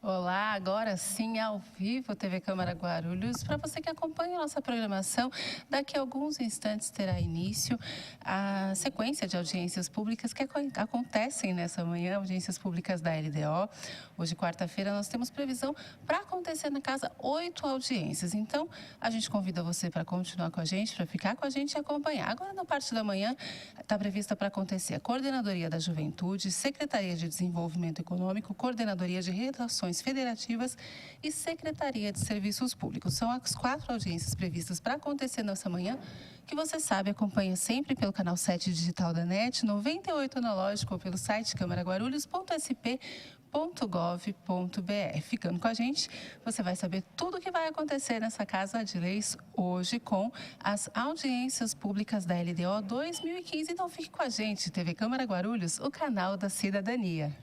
Olá, agora sim, ao vivo, TV Câmara Guarulhos. Para você que acompanha a nossa programação, daqui a alguns instantes terá início a sequência de audiências públicas que acontecem nessa manhã, audiências públicas da LDO. Hoje, quarta-feira, nós temos previsão para acontecer na casa 8 audiências. Então, a gente convida você para continuar com a gente, para ficar com a gente e acompanhar. Agora, na parte da manhã, está prevista para acontecer a Coordenadoria da Juventude, Secretaria de Desenvolvimento Econômico, Coordenadoria de Relações Federativas e Secretaria de Serviços Públicos. São as 4 audiências previstas para acontecer nessa manhã, que você sabe, acompanha sempre pelo canal 7 digital da NET, 98 analógico ou pelo site câmaraguarulhos.sp.gov.br. Ficando com a gente, você vai saber tudo o que vai acontecer nessa Casa de Leis hoje com as audiências públicas da LDO 2015. Então fique com a gente, TV Câmara Guarulhos, o canal da cidadania.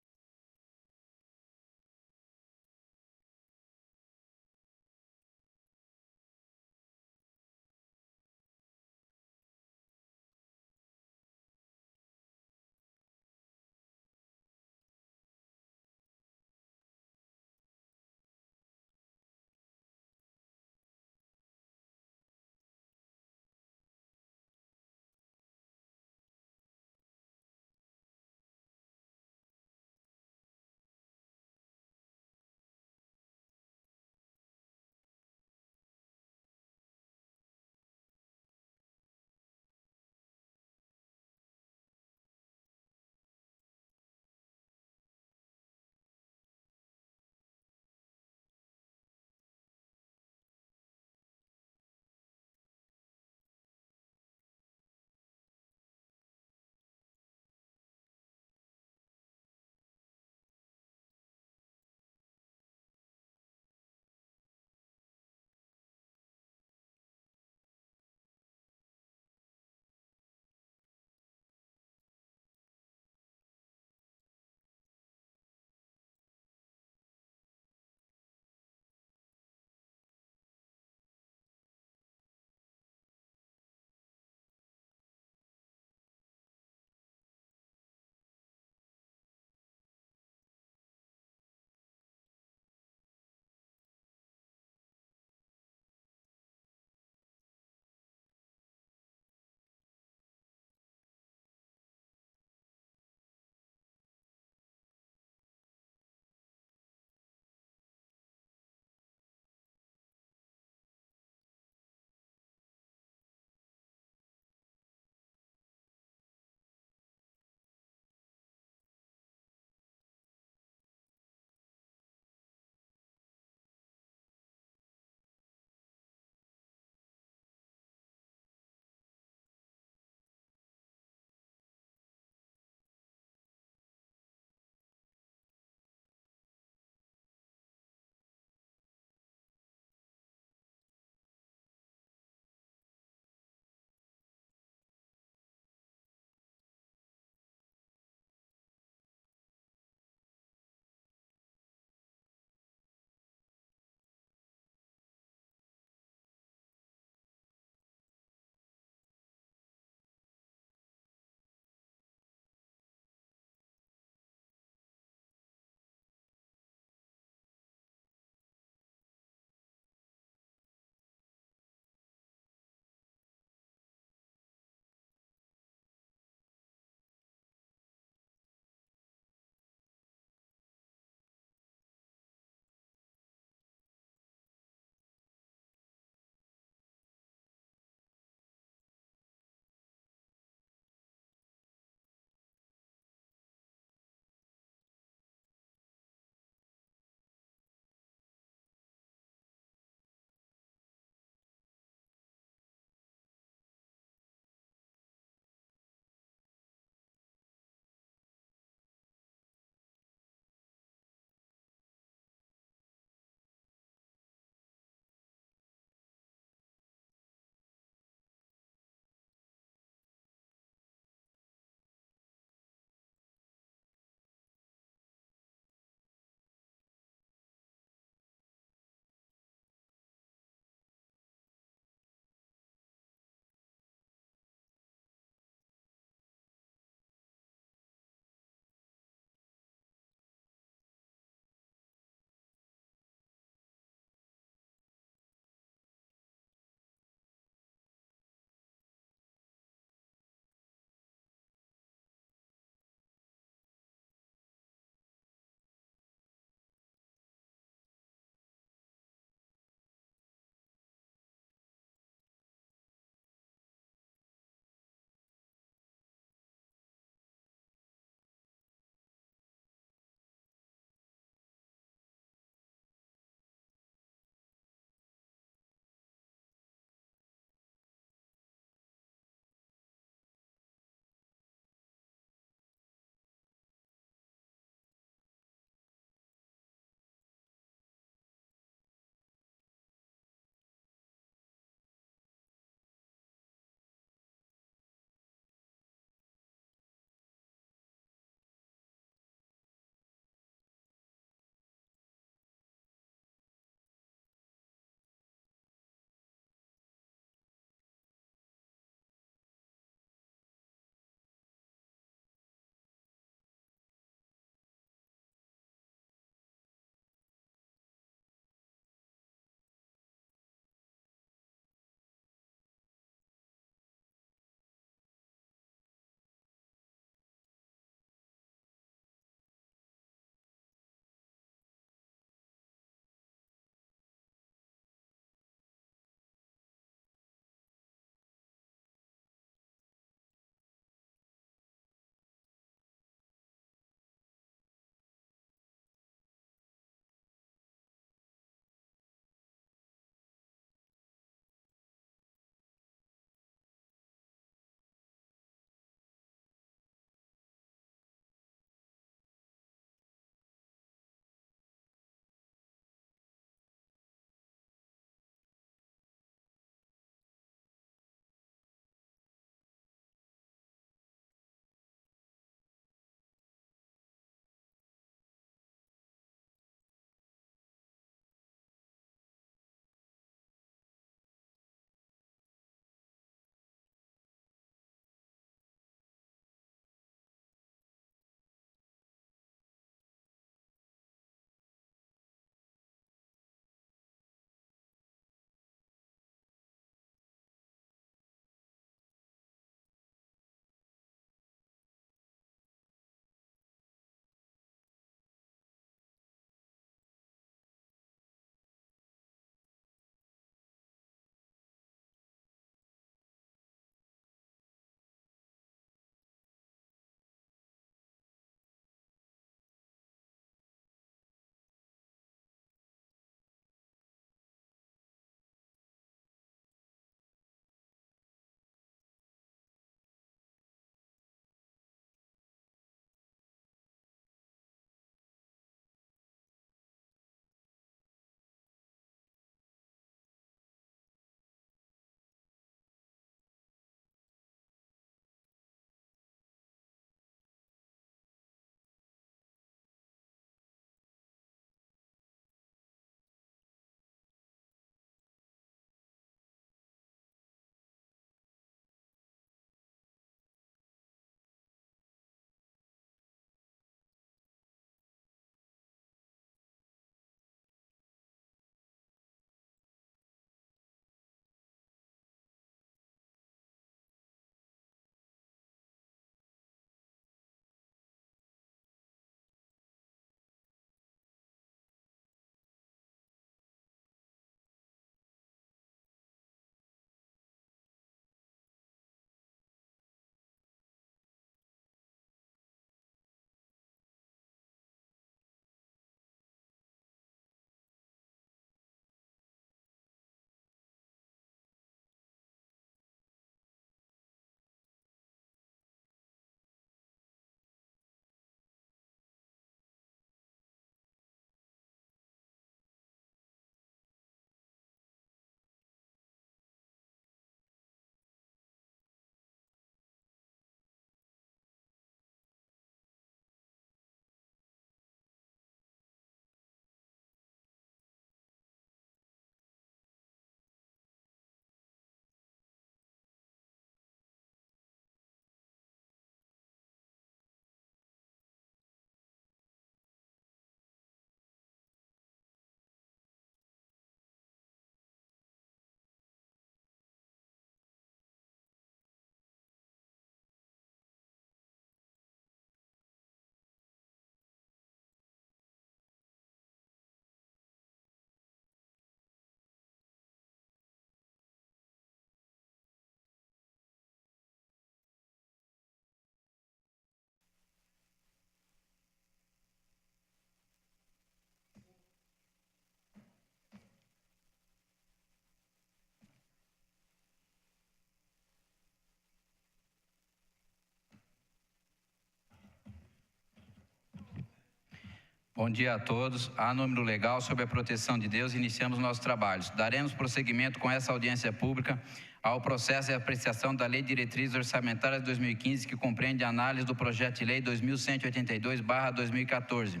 Bom dia a todos. A número legal, sob a proteção de Deus, iniciamos nossos trabalhos. Daremos prosseguimento com essa audiência pública ao processo de apreciação da Lei de Diretrizes Orçamentárias de 2015, que compreende a análise do projeto de lei 2182/2014,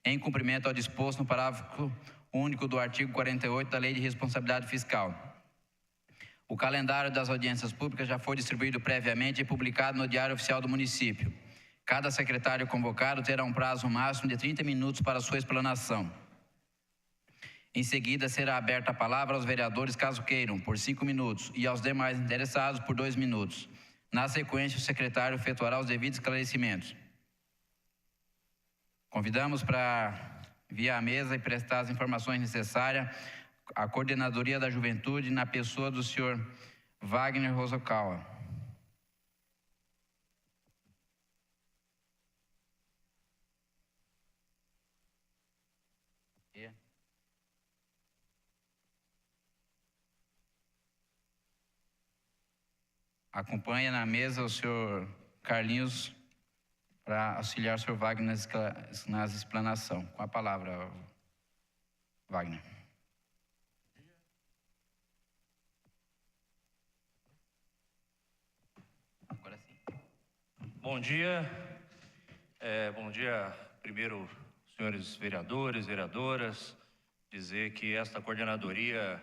em cumprimento ao disposto no parágrafo único do artigo 48 da Lei de Responsabilidade Fiscal. O calendário das audiências públicas já foi distribuído previamente e publicado no Diário Oficial do Município. Cada secretário convocado terá um prazo máximo de 30 minutos para sua explanação. Em seguida, será aberta a palavra aos vereadores, caso queiram, por 5 minutos, e aos demais interessados por 2 minutos. Na sequência, o secretário efetuará os devidos esclarecimentos. Convidamos para vir à mesa e prestar as informações necessárias à Coordenadoria da Juventude, na pessoa do senhor Wagner Rosokawa. Acompanha na mesa o senhor Carlinhos para auxiliar o senhor Wagner nas explanações. Com a palavra, Wagner. Agora sim. Bom dia. Bom dia, primeiro, senhores vereadores, vereadoras. Dizer que esta coordenadoria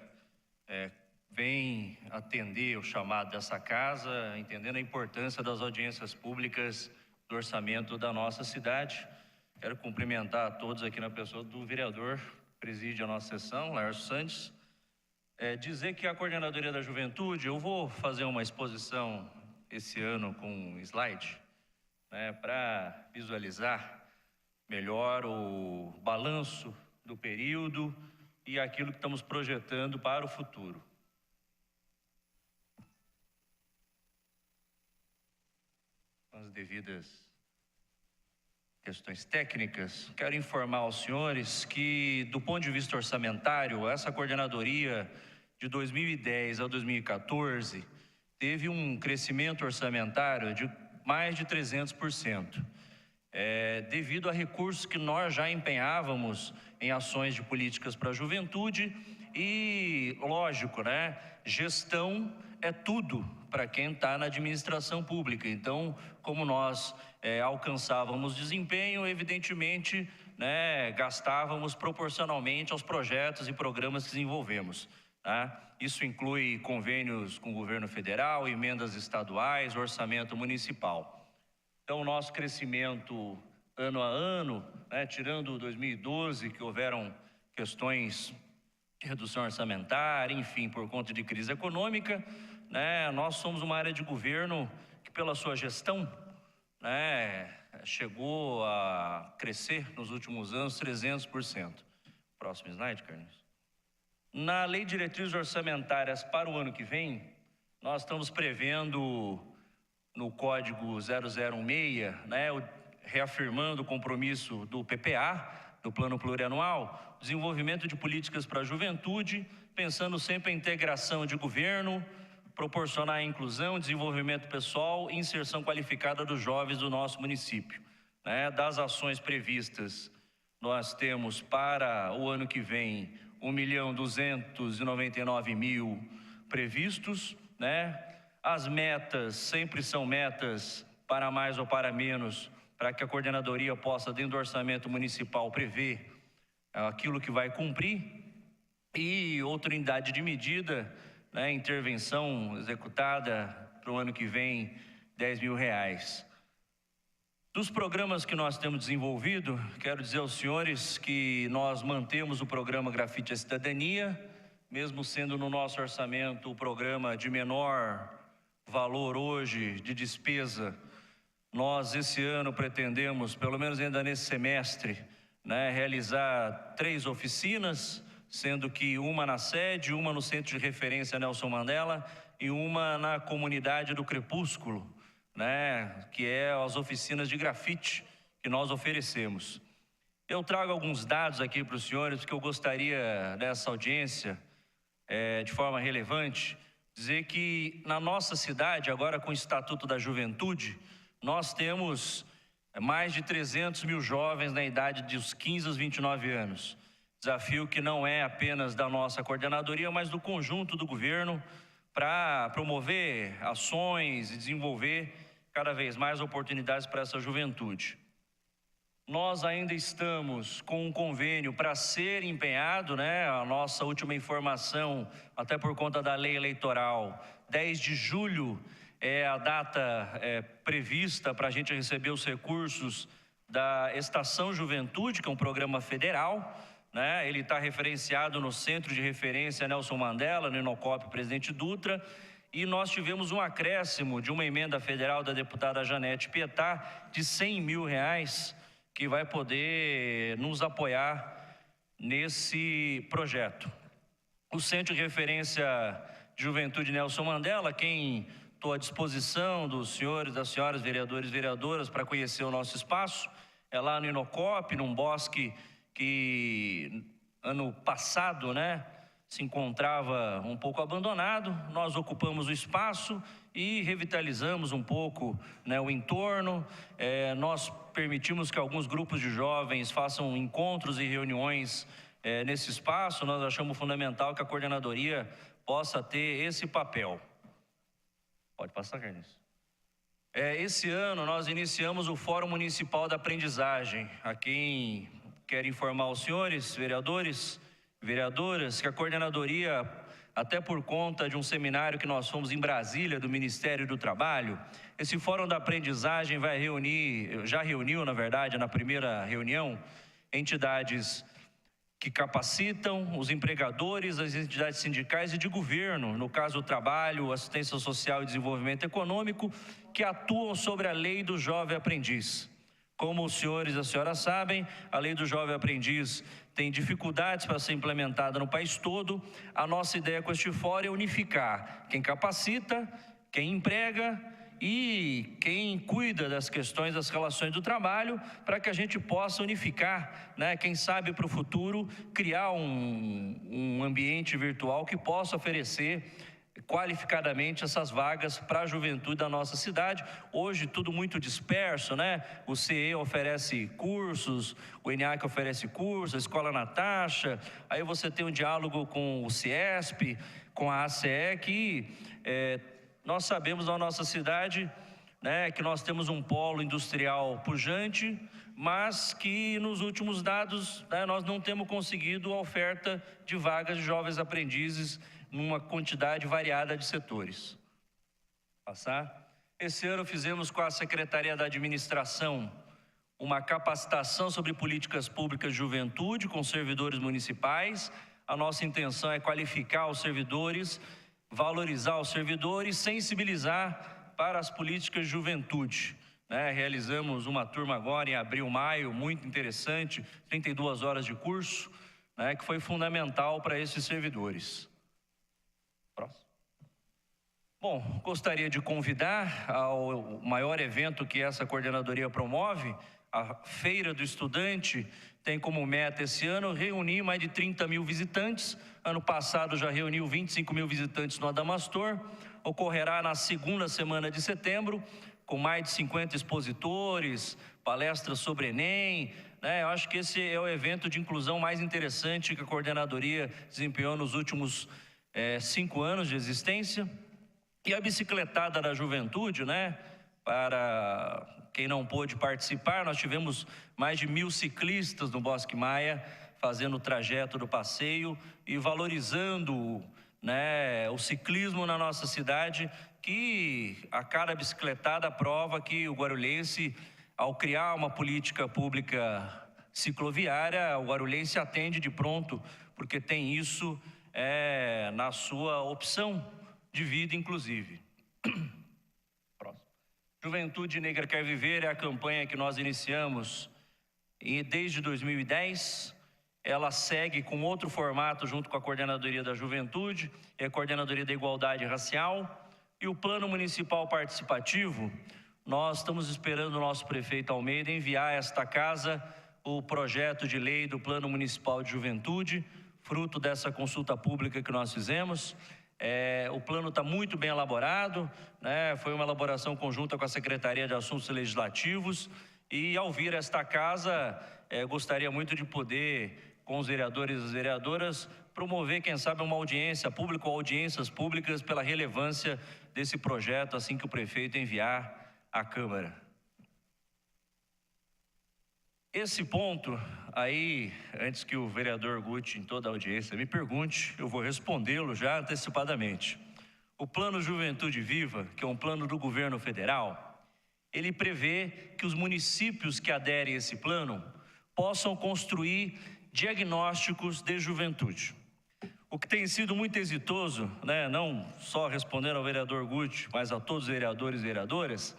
vem atender o chamado dessa casa, entendendo a importância das audiências públicas do orçamento da nossa cidade. Quero cumprimentar a todos aqui na pessoa do vereador que preside a nossa sessão, Laércio Santos. Dizer que a Coordenadoria da Juventude, eu vou fazer uma exposição esse ano com slide, para visualizar melhor o balanço do período e aquilo que estamos projetando para o futuro. As devidas questões técnicas, quero informar aos senhores que, do ponto de vista orçamentário, essa coordenadoria de 2010 a 2014 teve um crescimento orçamentário de mais de 300%, devido a recursos que nós já empenhávamos em ações de políticas para a juventude e, lógico, gestão é tudo para quem está na administração pública. Então, como nós alcançávamos desempenho, evidentemente, gastávamos proporcionalmente aos projetos e programas que desenvolvemos. Isso inclui convênios com o governo federal, emendas estaduais, orçamento municipal. Então, o nosso crescimento ano a ano, tirando 2012, que houveram questões de redução orçamentária, enfim, por conta de crise econômica, nós somos uma área de governo que, pela sua gestão, chegou a crescer nos últimos anos 300%. Próximo slide, Carlinhos. Na Lei de Diretrizes Orçamentárias para o ano que vem, nós estamos prevendo no Código 0016, reafirmando o compromisso do PPA, do Plano Plurianual, desenvolvimento de políticas para a juventude, pensando sempre em integração de governo, proporcionar a inclusão, desenvolvimento pessoal e inserção qualificada dos jovens do nosso município. Das ações previstas, nós temos para o ano que vem 1.299.000 previstos, As metas sempre são metas para mais ou para menos, para que a coordenadoria possa, dentro do orçamento municipal, prever aquilo que vai cumprir. E outra unidade de medida, intervenção executada para o ano que vem, R$10.000. Dos programas que nós temos desenvolvido, quero dizer aos senhores que nós mantemos o programa Grafite à Cidadania, mesmo sendo no nosso orçamento o programa de menor valor hoje de despesa. Nós esse ano pretendemos, pelo menos ainda nesse semestre, realizar 3 oficinas, sendo que uma na sede, uma no Centro de Referência Nelson Mandela e uma na comunidade do Crepúsculo, que é as oficinas de grafite que nós oferecemos. Eu trago alguns dados aqui para os senhores, porque eu gostaria nessa audiência, de forma relevante, dizer que na nossa cidade, agora com o Estatuto da Juventude, nós temos mais de 300 mil jovens na idade dos 15 aos 29 anos. Desafio que não é apenas da nossa coordenadoria, mas do conjunto do governo, para promover ações e desenvolver cada vez mais oportunidades para essa juventude. Nós ainda estamos com um convênio para ser empenhado, né? A nossa última informação, até por conta da lei eleitoral, 10 de julho é a data prevista para a gente receber os recursos da Estação Juventude, que é um programa federal, né? Ele está referenciado no Centro de Referência Nelson Mandela, no Inocop Presidente Dutra, e nós tivemos um acréscimo de uma emenda federal da deputada Janete Pietá de R$100 mil, que vai poder nos apoiar nesse projeto. O Centro de Referência de Juventude Nelson Mandela, quem estou à disposição dos senhores, das senhoras, vereadores e vereadoras, para conhecer o nosso espaço, é lá no Inocop, num bosque que ano passado, né, se encontrava um pouco abandonado. Nós ocupamos o espaço e revitalizamos um pouco, né, o entorno. Nós permitimos que alguns grupos de jovens façam encontros e reuniões nesse espaço. Nós achamos fundamental que a coordenadoria possa ter esse papel. Pode passar, Carlinhos. Esse ano nós iniciamos o Fórum Municipal da Aprendizagem. A quem quero informar os senhores, vereadores, vereadoras, que a coordenadoria, até por conta de um seminário que nós fomos em Brasília, do Ministério do Trabalho, esse Fórum da Aprendizagem vai reunir, já reuniu, na verdade, na primeira reunião, entidades que capacitam, os empregadores, as entidades sindicais e de governo, no caso o trabalho, assistência social e desenvolvimento econômico, que atuam sobre a lei do jovem aprendiz. Como os senhores e as senhoras sabem, a lei do jovem aprendiz tem dificuldades para ser implementada no país todo. A nossa ideia com este fórum é unificar quem capacita, quem emprega e quem cuida das questões das relações do trabalho, para que a gente possa unificar, né, quem sabe para o futuro criar um ambiente virtual que possa oferecer qualificadamente essas vagas para a juventude da nossa cidade. Hoje tudo muito disperso, né? O CE oferece cursos, o ENIAC oferece cursos, a Escola Natasha, aí você tem um diálogo com o CIESP, com a ACE, que nós sabemos na nossa cidade, né, que nós temos um polo industrial pujante, mas que nos últimos dados, né, nós não temos conseguido a oferta de vagas de jovens aprendizes numa quantidade variada de setores. Passar. Esse ano fizemos com a Secretaria da Administração uma capacitação sobre políticas públicas de juventude com servidores municipais. A nossa intenção é qualificar os servidores, valorizar os servidores, sensibilizar para as políticas de juventude. Realizamos uma turma agora em abril, maio, muito interessante, 32 horas de curso, que foi fundamental para esses servidores. Próximo. Bom, gostaria de convidar ao maior evento que essa coordenadoria promove, a Feira do Estudante. Tem como meta esse ano reunir mais de 30 mil visitantes. Ano passado já reuniu 25 mil visitantes no Adamastor. Ocorrerá na segunda semana de setembro, com mais de 50 expositores, palestras sobre Enem. Eu acho que esse é o evento de inclusão mais interessante que a coordenadoria desempenhou nos últimos 5 anos de existência. E a bicicletada da juventude, para quem não pôde participar, nós tivemos mais de 1.000 ciclistas no Bosque Maia, fazendo o trajeto do passeio e valorizando, o ciclismo na nossa cidade, que a cada bicicletada prova que o guarulhense, ao criar uma política pública cicloviária, o guarulhense atende de pronto, porque tem isso na sua opção de vida, inclusive. Próximo. Juventude Negra Quer Viver é a campanha que nós iniciamos desde 2010. Ela segue com outro formato junto com a Coordenadoria da Juventude e a Coordenadoria da Igualdade Racial. E o Plano Municipal Participativo, nós estamos esperando o nosso prefeito Almeida enviar a esta casa o projeto de lei do Plano Municipal de Juventude, fruto dessa consulta pública que nós fizemos. O plano está muito bem elaborado, foi uma elaboração conjunta com a Secretaria de Assuntos Legislativos, E ao vir esta casa, gostaria muito de poder, com os vereadores e as vereadoras, promover, quem sabe, uma audiência pública ou audiências públicas pela relevância desse projeto, assim que o prefeito enviar à Câmara. Esse ponto aí, antes que o vereador Guti, em toda a audiência, me pergunte, eu vou respondê-lo já antecipadamente. O Plano Juventude Viva, que é um plano do governo federal, ele prevê que os municípios que aderem a esse plano possam construir diagnósticos de juventude. O que tem sido muito exitoso, não só respondendo ao vereador Guti, mas a todos os vereadores e vereadoras,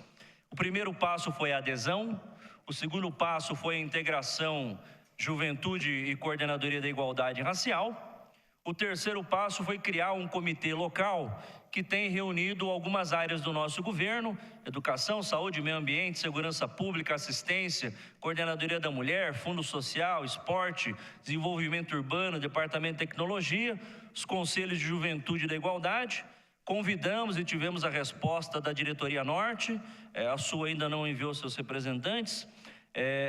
o primeiro passo foi a adesão, o segundo passo foi a integração Juventude e Coordenadoria da Igualdade Racial. O terceiro passo foi criar um comitê local que tem reunido algumas áreas do nosso governo: educação, saúde, meio ambiente, segurança pública, assistência, coordenadoria da mulher, fundo social, esporte, desenvolvimento urbano, departamento de tecnologia, os conselhos de juventude e da igualdade. Convidamos e tivemos a resposta da diretoria norte, a sua ainda não enviou seus representantes,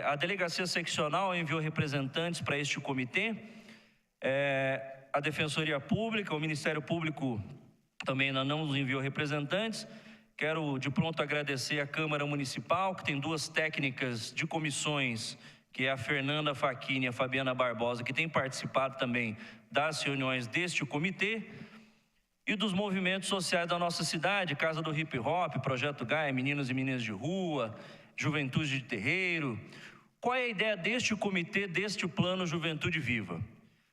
a delegacia seccional enviou representantes para este comitê, a Defensoria Pública, o Ministério Público também ainda não nos enviou representantes. Quero de pronto agradecer à Câmara Municipal, que tem duas técnicas de comissões, que é a Fernanda Facchini e a Fabiana Barbosa, que tem participado também das reuniões deste comitê, e dos movimentos sociais da nossa cidade, Casa do Hip Hop, Projeto Gaia, Meninos e Meninas de Rua, Juventude de Terreiro. Qual é a ideia deste comitê, deste Plano Juventude Viva?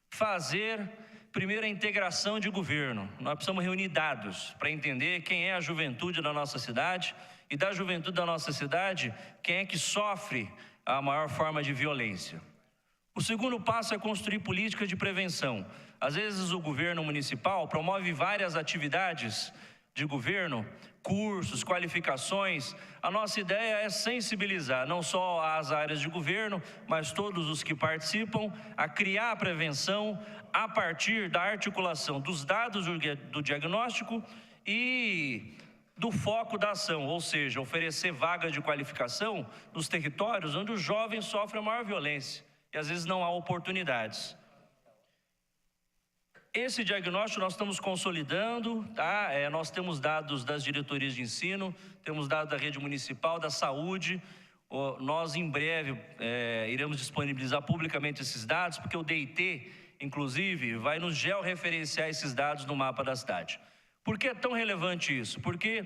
Fazer, primeiro, a integração de governo. Nós precisamos reunir dados para entender quem é a juventude da nossa cidade, e da juventude da nossa cidade, quem é que sofre a maior forma de violência. O segundo passo é construir políticas de prevenção. Às vezes o governo municipal promove várias atividades de governo, cursos, qualificações. A nossa ideia é sensibilizar não só as áreas de governo, mas todos os que participam, a criar a prevenção a partir da articulação dos dados do diagnóstico e do foco da ação, ou seja, oferecer vagas de qualificação nos territórios onde os jovens sofrem a maior violência e às vezes não há oportunidades. Esse diagnóstico nós estamos consolidando, tá? Nós temos dados das diretorias de ensino, temos dados da rede municipal, da saúde. Nós em breve iremos disponibilizar publicamente esses dados, porque o DIT, inclusive, vai nos georreferenciar esses dados no mapa da cidade. Por que é tão relevante isso? Porque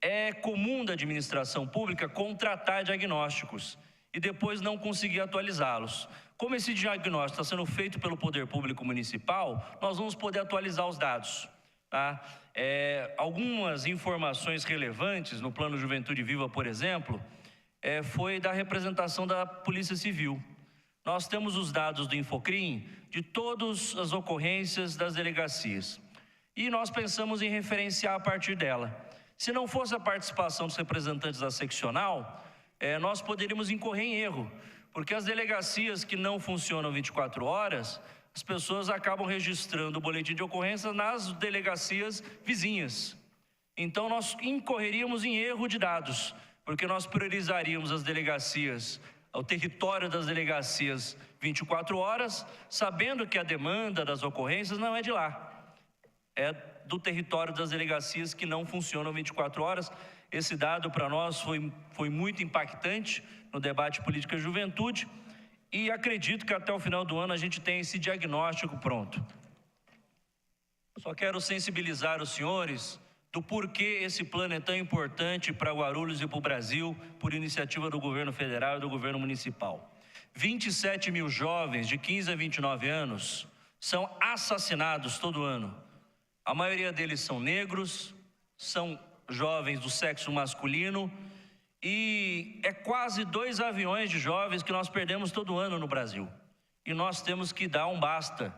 é comum da administração pública contratar diagnósticos e depois não conseguir atualizá-los. Como esse diagnóstico está sendo feito pelo Poder Público Municipal, nós vamos poder atualizar os dados, tá? Algumas informações relevantes no Plano Juventude Viva, por exemplo, foi da representação da Polícia Civil. Nós temos os dados do Infocrim de todas as ocorrências das delegacias. E nós pensamos em referenciar a partir dela. Se não fosse a participação dos representantes da seccional, nós poderíamos incorrer em erro, porque as delegacias que não funcionam 24 horas, as pessoas acabam registrando o boletim de ocorrência nas delegacias vizinhas. Então nós incorreríamos em erro de dados, porque nós priorizaríamos as delegacias, o território das delegacias 24 horas, sabendo que a demanda das ocorrências não é de lá, é do território das delegacias que não funcionam 24 horas. Esse dado para nós foi muito impactante no debate política e juventude, e acredito que até o final do ano a gente tem esse diagnóstico pronto. Só quero sensibilizar os senhores do porquê esse plano é tão importante para Guarulhos e para o Brasil, por iniciativa do governo federal e do governo municipal. 27 mil jovens de 15 a 29 anos são assassinados todo ano. A maioria deles são negros, são jovens do sexo masculino, e é quase 2 aviões de jovens que nós perdemos todo ano no Brasil. E nós temos que dar um basta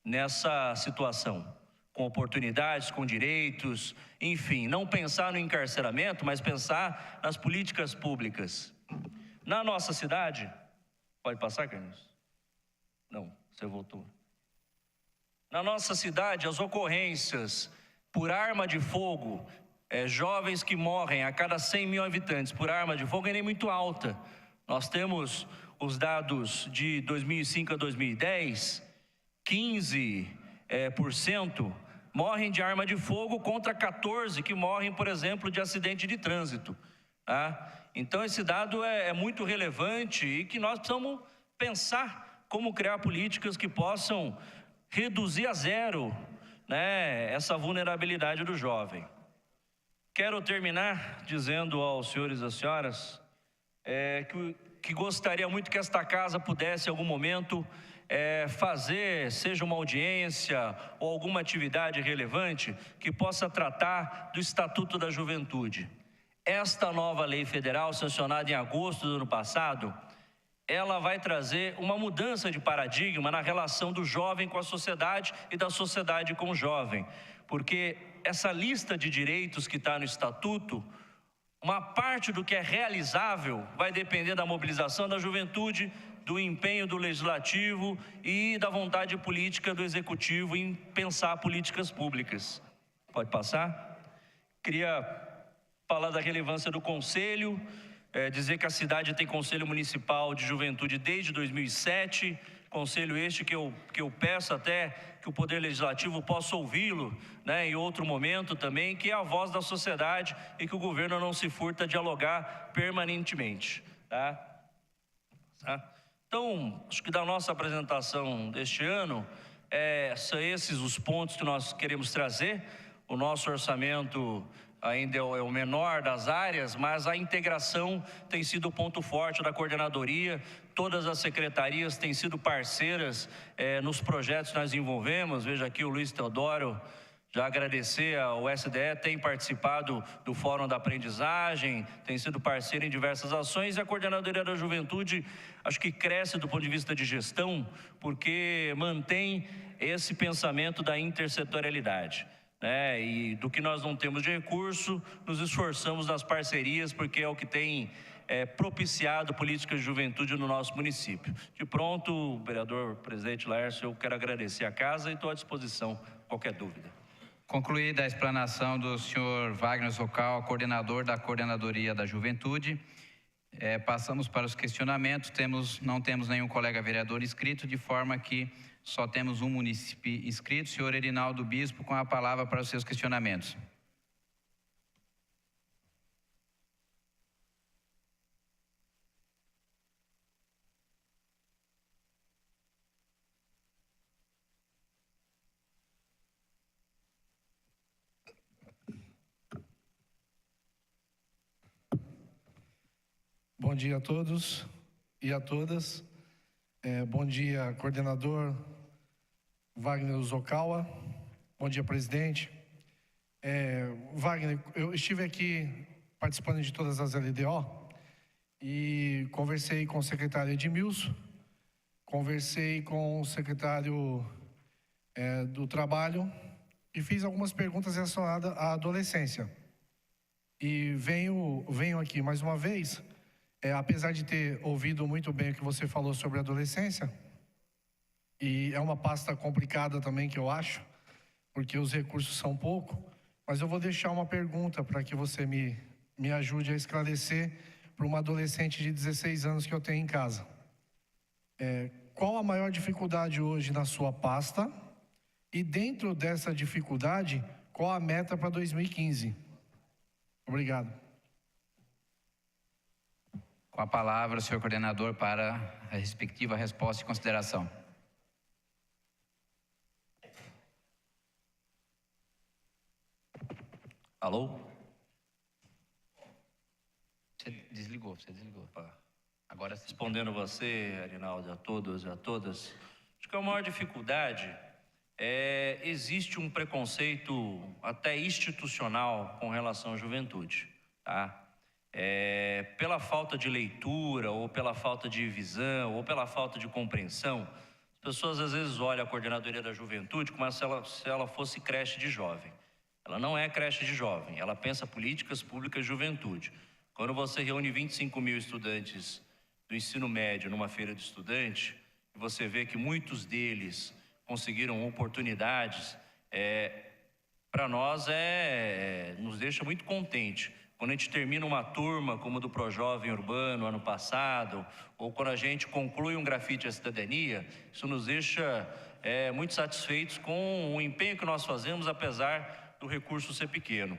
nessa situação, com oportunidades, com direitos, enfim, não pensar no encarceramento, mas pensar nas políticas públicas. Na nossa cidade, pode passar, Carlos? Não, você voltou. Na nossa cidade, as ocorrências por arma de fogo, jovens que morrem a cada 100 mil habitantes por arma de fogo, é nem muito alta. Nós temos os dados de 2005 a 2010, 15% morrem de arma de fogo contra 14 que morrem, por exemplo, de acidente de trânsito. Tá? Então, esse dado é muito relevante e que nós precisamos pensar como criar políticas que possam reduzir a zero, né, essa vulnerabilidade do jovem. Quero terminar dizendo aos senhores e às senhoras que gostaria muito que esta casa pudesse, em algum momento, fazer, seja uma audiência ou alguma atividade relevante que possa tratar do Estatuto da Juventude. Esta nova lei federal, sancionada em agosto do ano passado, ela vai trazer uma mudança de paradigma na relação do jovem com a sociedade e da sociedade com o jovem, porque essa lista de direitos que está no Estatuto, uma parte do que é realizável vai depender da mobilização da juventude, do empenho do Legislativo e da vontade política do Executivo em pensar políticas públicas. Pode passar? Queria falar da relevância do Conselho, dizer que a cidade tem Conselho Municipal de Juventude desde 2007, conselho este que eu peço até que o Poder Legislativo possa ouvi-lo, né, em outro momento também, que é a voz da sociedade e que o governo não se furta a dialogar permanentemente. Tá? Então, acho que da nossa apresentação deste ano, são esses os pontos que nós queremos trazer. O nosso orçamento ainda é o menor das áreas, mas a integração tem sido o ponto forte da coordenadoria. Todas as secretarias têm sido parceiras nos projetos que nós envolvemos. Veja aqui o Luiz Teodoro, já agradecer ao SDE, tem participado do Fórum da Aprendizagem, tem sido parceiro em diversas ações, e a Coordenadoria da Juventude acho que cresce do ponto de vista de gestão, porque mantém esse pensamento da intersetorialidade. E do que nós não temos de recurso, nos esforçamos nas parcerias, porque é o que tem propiciado políticas de juventude no nosso município. De pronto, vereador presidente Laércio, eu quero agradecer a casa e estou à disposição, qualquer dúvida. Concluída a explanação do senhor Wagner Zoccal, coordenador da Coordenadoria da Juventude, passamos para os questionamentos. Não temos nenhum colega vereador inscrito, de forma que só temos um munícipe inscrito, senhor Erinaldo Bispo, com a palavra para os seus questionamentos. Bom dia a todos e a todas. Bom dia, coordenador Wagner Zoccal. Bom dia, presidente. Wagner, eu estive aqui participando de todas as LDO e conversei com o secretário Edmilson, conversei com o secretário do Trabalho e fiz algumas perguntas relacionadas à adolescência. E venho aqui mais uma vez, apesar de ter ouvido muito bem o que você falou sobre a adolescência, e é uma pasta complicada também que eu acho, porque os recursos são pouco, mas eu vou deixar uma pergunta para que você me ajude a esclarecer para uma adolescente de 16 anos que eu tenho em casa. Qual a maior dificuldade hoje na sua pasta? E dentro dessa dificuldade, qual a meta para 2015? Obrigado. Com a palavra, o senhor coordenador, para a respectiva resposta e consideração. Alô? Você desligou. Agora sim. Respondendo você, Arinaldo, a todos e a todas, acho que a maior dificuldade existe um preconceito até institucional com relação à juventude, tá? Pela falta de leitura, ou pela falta de visão, ou pela falta de compreensão, as pessoas às vezes olham a Coordenadoria da Juventude como se ela fosse creche de jovem. Ela não é creche de jovem, ela pensa políticas públicas de juventude. Quando você reúne 25 mil estudantes do ensino médio numa feira de estudante, e você vê que muitos deles conseguiram oportunidades, para nós nos deixa muito contente, Quando a gente termina uma turma, como do Projovem Urbano ano passado, ou quando a gente conclui um grafite à cidadania, isso nos deixa muito satisfeitos com o empenho que nós fazemos, apesar do recurso ser pequeno.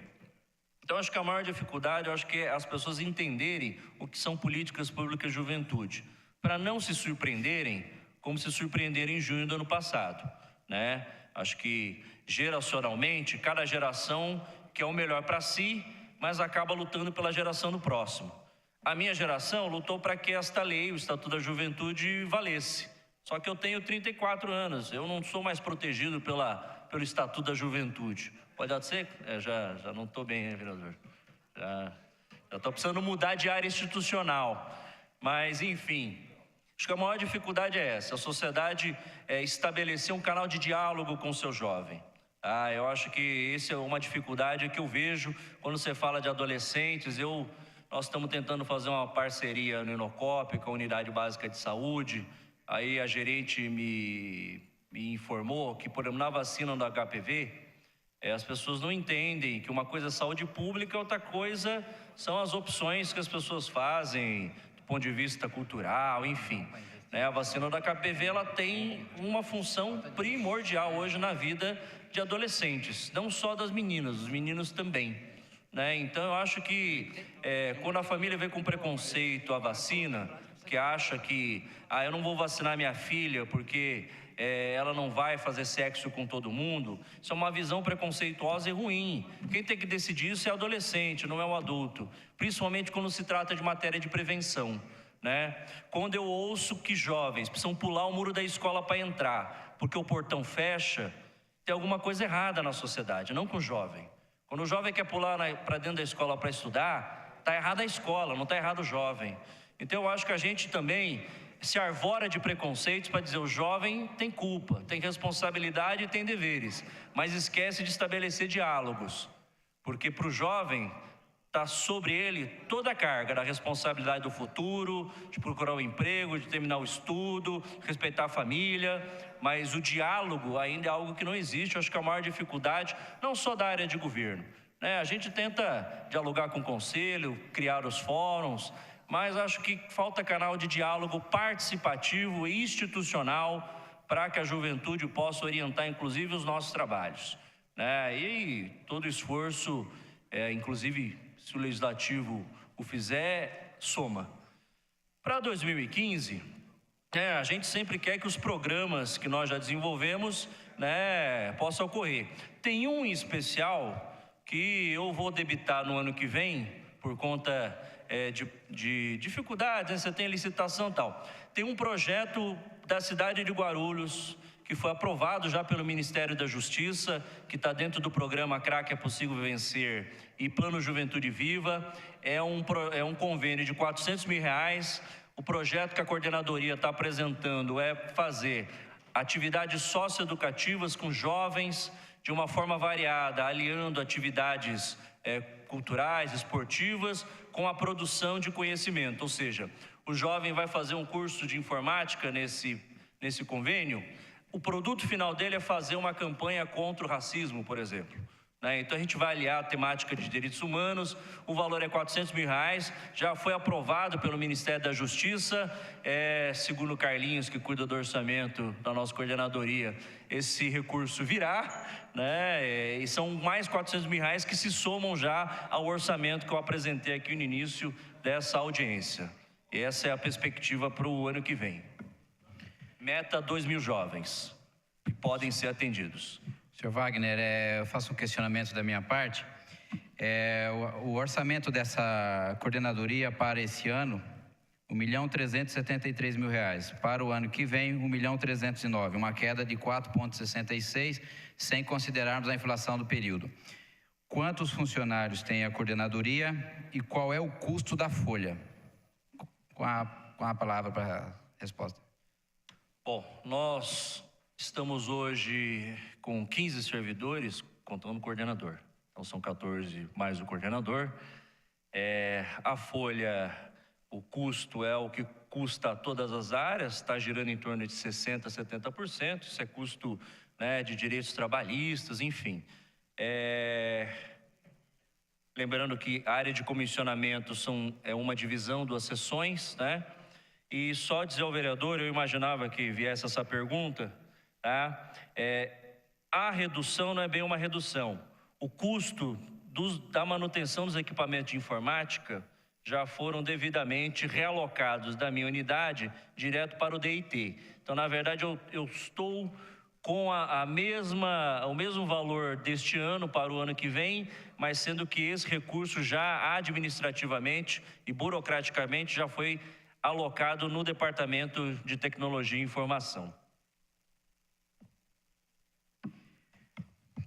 Então, acho que a maior dificuldade, eu acho que é as pessoas entenderem o que são políticas públicas de juventude, para não se surpreenderem como se surpreenderam em junho do ano passado, né? Acho que, geracionalmente, cada geração quer o melhor para si, mas acaba lutando pela geração do próximo. A minha geração lutou para que esta lei, o Estatuto da Juventude, valesse. Só que eu tenho 34 anos, eu não sou mais protegido pelo Estatuto da Juventude. Pode ser? Já não estou bem, hein, vereador? Já estou precisando mudar de área institucional. Mas, enfim, acho que a maior dificuldade é essa. A sociedade estabelecer um canal de diálogo com o seu jovem. Eu acho que essa é uma dificuldade que eu vejo quando você fala de adolescentes. Nós estamos tentando fazer uma parceria no Inocop com a Unidade Básica de Saúde. Aí a gerente me informou que, por exemplo, na vacina do HPV, as pessoas não entendem que uma coisa é saúde pública, outra coisa são as opções que as pessoas fazem do ponto de vista cultural, enfim. A vacina do HPV, ela tem uma função primordial hoje na vida de adolescentes, não só das meninas, os meninos também, né? Então eu acho que quando a família vem com preconceito à vacina, que acha que eu não vou vacinar minha filha porque ela não vai fazer sexo com todo mundo, isso é uma visão preconceituosa e ruim. Quem tem que decidir isso é o adolescente, não é o adulto, principalmente quando se trata de matéria de prevenção, né? Quando eu ouço que jovens precisam pular o muro da escola para entrar porque o portão fecha, tem alguma coisa errada na sociedade, não com o jovem. Quando o jovem quer pular para dentro da escola para estudar, está errada a escola, não está errado o jovem. Então eu acho que a gente também se arvora de preconceitos para dizer o jovem tem culpa, tem responsabilidade e tem deveres, mas esquece de estabelecer diálogos, porque para o jovem está sobre ele toda a carga da responsabilidade do futuro, de procurar um emprego, de terminar o estudo, respeitar a família, mas o diálogo ainda é algo que não existe. Eu acho que a maior dificuldade, não só da área de governo, né? A gente tenta dialogar com o conselho, criar os fóruns, mas acho que falta canal de diálogo participativo e institucional para que a juventude possa orientar, inclusive, os nossos trabalhos, né? E todo esforço, inclusive, se o Legislativo o fizer, soma. Para 2015, a gente sempre quer que os programas que nós já desenvolvemos, né, possam ocorrer. Tem um em especial que eu vou debitar no ano que vem, por conta de dificuldades, né? Você tem licitação e tal. Tem um projeto da cidade de Guarulhos, que foi aprovado já pelo Ministério da Justiça, que está dentro do programa CRAC é Possível Vencer e Plano Juventude Viva. É um convênio de R$400 mil. O projeto que a coordenadoria está apresentando é fazer atividades socioeducativas com jovens de uma forma variada, aliando atividades culturais, esportivas, com a produção de conhecimento. Ou seja, o jovem vai fazer um curso de informática nesse convênio. O produto final dele é fazer uma campanha contra o racismo, por exemplo, né? Então a gente vai aliar a temática de direitos humanos. O valor é R$400 mil, já foi aprovado pelo Ministério da Justiça, segundo o Carlinhos, que cuida do orçamento da nossa coordenadoria, esse recurso virá, né? E são mais R$400 mil que se somam já ao orçamento que eu apresentei aqui no início dessa audiência. E essa é a perspectiva para o ano que vem. Meta 2.000 jovens que podem ser atendidos. Senhor Wagner, eu faço um questionamento da minha parte. O orçamento dessa coordenadoria para esse ano, R$1.373 mil. Para o ano que vem, R$1.309, uma queda de 4,66, sem considerarmos a inflação do período. Quantos funcionários tem a coordenadoria e qual é o custo da folha? Com a palavra para a resposta. Bom, nós estamos hoje com 15 servidores, contando o coordenador. Então são 14 mais o coordenador. A folha, o custo é o que custa todas as áreas, está girando em torno de 60% a 70%. Isso é custo, né, de direitos trabalhistas, enfim. Lembrando que a área de comissionamento é uma divisão, 2 seções, né? E só dizer ao vereador, eu imaginava que viesse essa pergunta, tá? A redução não é bem uma redução. O custo da manutenção dos equipamentos de informática já foram devidamente realocados da minha unidade direto para o DIT. Então, na verdade, eu estou com o mesmo valor deste ano para o ano que vem, mas sendo que esse recurso já administrativamente e burocraticamente já foi alocado no Departamento de Tecnologia e Informação.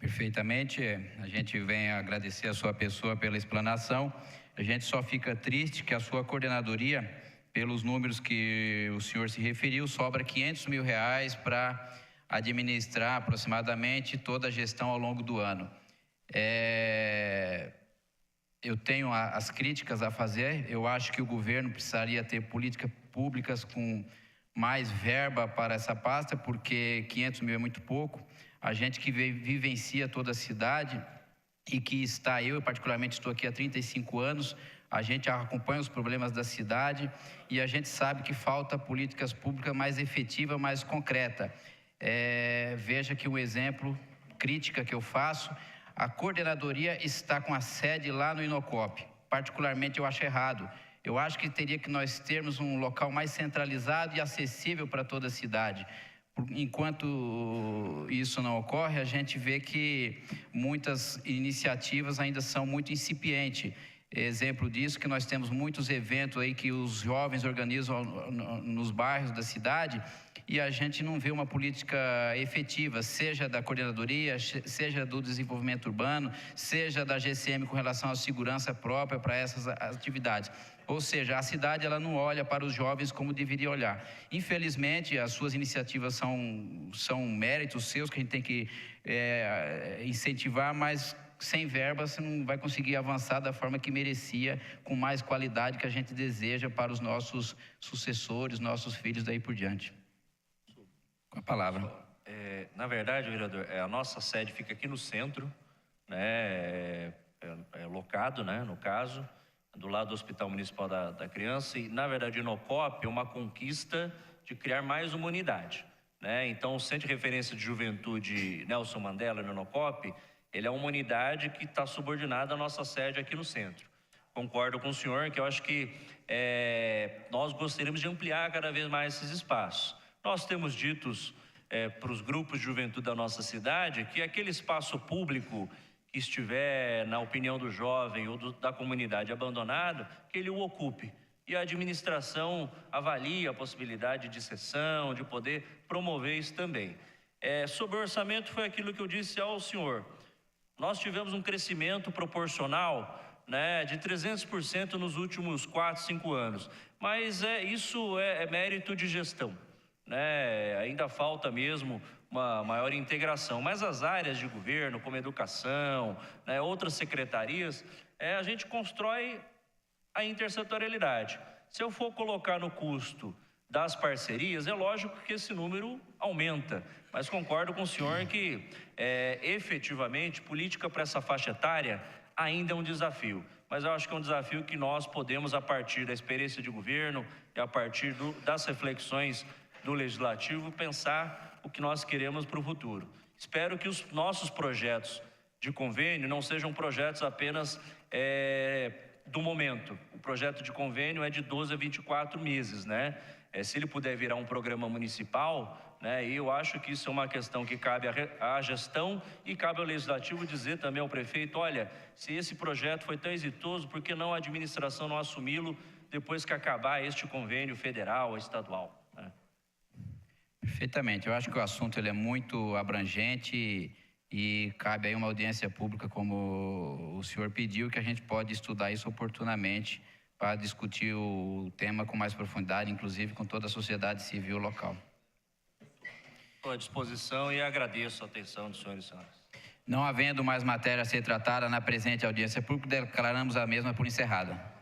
Perfeitamente, a gente vem agradecer a sua pessoa pela explanação. A gente só fica triste que a sua coordenadoria, pelos números que o senhor se referiu, sobra R$500 mil para administrar aproximadamente toda a gestão ao longo do ano. Eu tenho as críticas a fazer. Eu acho que o governo precisaria ter políticas públicas com mais verba para essa pasta, porque 500 mil é muito pouco. A gente que vivencia toda a cidade e que está, eu particularmente estou aqui há 35 anos, a gente acompanha os problemas da cidade e a gente sabe que falta políticas públicas mais efetiva, mais concreta. Veja que um exemplo, crítica que eu faço, a coordenadoria está com a sede lá no Inocop. Particularmente eu acho errado. Eu acho que teria que nós termos um local mais centralizado e acessível para toda a cidade. Enquanto isso não ocorre, a gente vê que muitas iniciativas ainda são muito incipientes. Exemplo disso, que nós temos muitos eventos aí que os jovens organizam nos bairros da cidade e a gente não vê uma política efetiva, seja da coordenadoria, seja do desenvolvimento urbano, seja da GCM com relação à segurança própria para essas atividades. Ou seja, a cidade ela não olha para os jovens como deveria olhar. Infelizmente, as suas iniciativas são méritos seus que a gente tem que incentivar, mas sem verba você não vai conseguir avançar da forma que merecia, com mais qualidade que a gente deseja para os nossos sucessores, nossos filhos daí por diante. Com a palavra. Na verdade, vereador, a nossa sede fica aqui no centro, né? Locado, né, no caso, do lado do Hospital Municipal da Criança, e na verdade o Inocop é uma conquista de criar mais uma unidade, né? Então o Centro de Referência de Juventude Nelson Mandela no Inocop, ele é uma unidade que está subordinada à nossa sede aqui no centro. Concordo com o senhor que eu acho que nós gostaríamos de ampliar cada vez mais esses espaços. Nós temos ditos para os grupos de juventude da nossa cidade que aquele espaço público que estiver, na opinião do jovem ou da comunidade, abandonado, que ele o ocupe. E a administração avalia a possibilidade de cessão, de poder promover isso também. Sobre o orçamento, foi aquilo que eu disse ao senhor. Nós tivemos um crescimento proporcional, né, de 300% nos últimos 4, 5 anos. Mas isso é mérito de gestão, né? Ainda falta mesmo uma maior integração, mas as áreas de governo, como educação, né, outras secretarias, a gente constrói a intersetorialidade. Se eu for colocar no custo das parcerias, é lógico que esse número aumenta, mas concordo com o senhor que efetivamente política para essa faixa etária ainda é um desafio, mas eu acho que é um desafio que nós podemos, a partir da experiência de governo e a partir das reflexões do Legislativo, pensar o que nós queremos para o futuro. Espero que os nossos projetos de convênio não sejam projetos apenas do momento. O projeto de convênio é de 12 a 24 meses, né? Se ele puder virar um programa municipal, né? E eu acho que isso é uma questão que cabe à gestão e cabe ao Legislativo dizer também ao prefeito, olha, se esse projeto foi tão exitoso, por que não a administração não assumi-lo depois que acabar este convênio federal ou estadual? Perfeitamente. Eu acho que o assunto ele é muito abrangente e cabe aí uma audiência pública, como o senhor pediu, que a gente pode estudar isso oportunamente para discutir o tema com mais profundidade, inclusive com toda a sociedade civil local. Estou à disposição e agradeço a atenção dos senhores e senhoras. Não havendo mais matéria a ser tratada na presente audiência pública, declaramos a mesma por encerrada.